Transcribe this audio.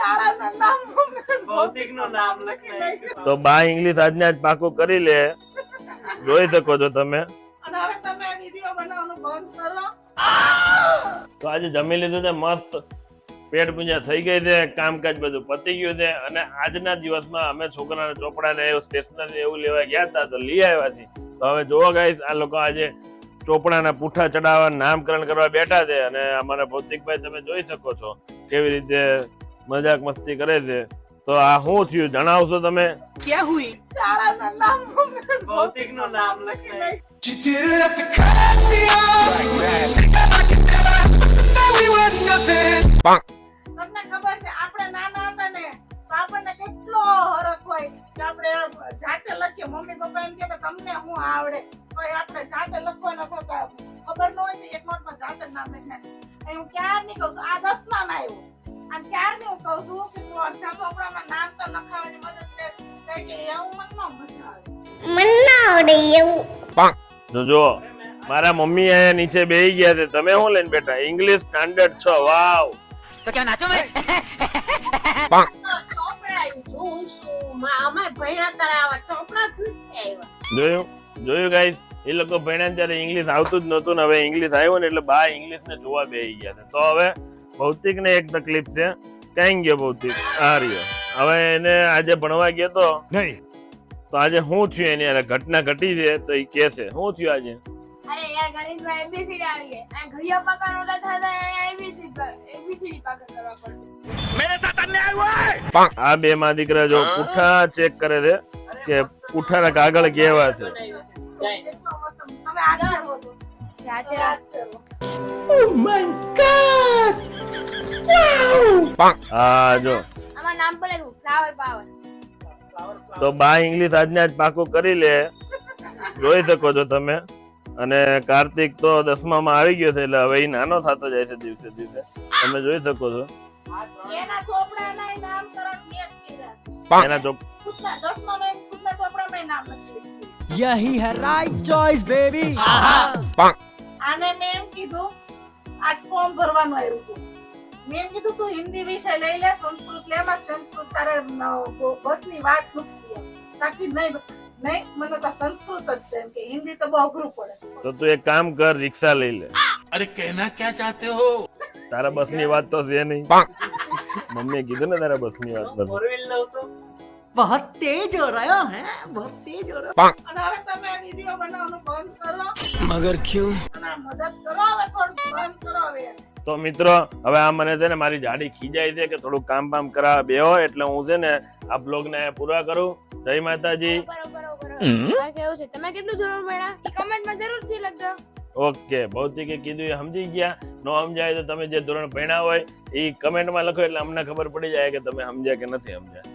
શાળાનું નામ ભૌતિકનું નામ લખાય. તો બા ઇંગ્લિશ આજને આજ પાકું કરી લે, જોઈ શકો છો તમે. અને હવે તમે આ વિડિયો બનાવવાનું બંધ કરો. તો આજે જમી લીધું છે, મસ્ત પેટ પૂજા થઈ ગઈ છે, કામકાજ બધું પતી ગયું છે. અને આજના દિવસમાં અમે છોકરાને ચોપડા ને એવું સ્ટેશનરી એવું લેવા ગયા હતા તો લઈ આવ્યા છીએ. તો હવે જોવો ગાઈસ, આ લોકો આજે ચોપડાના પૂઠા ચડાવવા નામકરણ કરવા બેઠા છે. અને અમારા ભૌતિકભાઈ તમે જોઈ શકો છો કેવી રીતે મજાક મસ્તી કરે છે. તો આ શું થયું જણાવશો તમે? ક્યાં હુઈ? શાળાનું નામ ભૌતિકનું નામ લખાય. You didn't have to cut me off like that. We were nothing. તમને ખબર છે આપણે નાના હતા ને તો આપણને કેટલો હરખ હોય કે આપણે જાતે લખીએ. મમ્મી પપ્પા એમ કહેતા તમને શું આવડે, તો આપણે જાતે લખવાના થતા. ખબર ન હોય તો એક નોટમાં જાતે જ નામ લખી નાખે. હું ક્યારની કહું છું, આ 10માં આવ્યું. અને ક્યારની હું કહું છું કે તું અડધા ચોપડામાં નામ તો લખાવવાની મદદ થાય કે એવું મનમાં મજા આવે. તો જો મારા મમ્મી અહીંયા નીચે બેહી ગયા છે, તમે શું લઈને બેઠા? English standard 6. વાવ! તો ક્યાં નાચો મેં? જોયું ગાઈસ, એ લોકો ભણ્યા ત્યારે ઇંગ્લિશ આવતું જ નહોતું ને હવે ઇંગ્લિશ આવ્યું ને એટલે બા ઇંગ્લિશ ને જોવા બેહી ગયા છે. તો હવે ભૌતિક ને એક તકલીફ છે. ક્યાં ગયો ભૌતિક? આ રહ્યો. હવે એને આજે ભણવા ગયો તો નહીં, તો આજે શું થયું એની યાર ઘટના ઘટી છે તો એ કે છે શું થયું આજે? અરે યાર ગણિતમાં એબીસીડી આવી ગઈ. આ ઘડિયા પાકા નોટા થતા એબીસીડી પાકા કરવા પડે. મેરે સાથ અન્યાય હુઆ. આ બે માં દીકરા જો પૂઠા ચેક કરે છે કે પૂઠાના કાગળ કેવા છે. તમે આગળ વધો. જાતે રાખ. Oh my God! Wow! હા જો આમાં નામ પડે ફ્લાવર પાવર. તો બા ઇંગ્લિશ આજને આજ પાકું કરી લે, જોઈ શકો છો તમે. અને કાર્તિક તો 10માં આવી ગયો છે એટલે હવે એ નાનો થતો જાય છે દિવસે દિવસે, તમે જોઈ શકો છો. એના ચોપડાના નામકરણ મેં જ કર્યા. એના જો ખુદના 10માં મેં ખુદના ચોપડામાં નામ લખી. यही है right choice, baby. આને મેં એમ કીધું આજ ફોર્મ ભરવાનું આવ્યું હતું. મેં એમ કીધું તું હિન્દી વિષય લઈ લે, સંસ્કૃત લેમાં સંસ્કૃત તારે બસની વાત નથી. તાકી નહીં મને તો સંસ્કૃત જ છે, કે હિન્દી તો બહુ અઘરું પડે. તો તું એક કામ કર, રિક્ષા લઈ લે. अरे कहना क्या चाहते हो? તારા બસની વાત તો છે નહીં. મમ્મીએ કીધું ને તારા બસની વાત નથી. ફોર વ્હીલ લઉં તો बहुत तेज हो रहे हो हैं, बहुत तेज हो रहे અને હવે તમે આ વિડિયો બનાવવાનું બંધ કરો हो. मगर क्यों? અને આ મદદ કરો. હવે થોડું બંધ કરો હવે. તો મિત્રો હવે આ મને છે ને મારી જાડી ખીજાય છે કે થોડું કામ બામ કરાવવા બેહો, એટલે હું છે ને આ બ્લોગ ને પૂરા કરું. જય માતાજી. બરોબર. કેવું છે તમે કેટલું ધોરણ ભણ્યા એ કમેન્ટમાં જરૂરથી લખજો. ઓકે, ભૌતિકે કીધું એ સમજી ગયા. ન સમજાય તો તમે જે ધોરણ ભણ્યા હોય એ કમેન્ટમાં લખો એટલે અમને ખબર પડી જાય કે તમે સમજ્યા કે નથી સમજ્યા.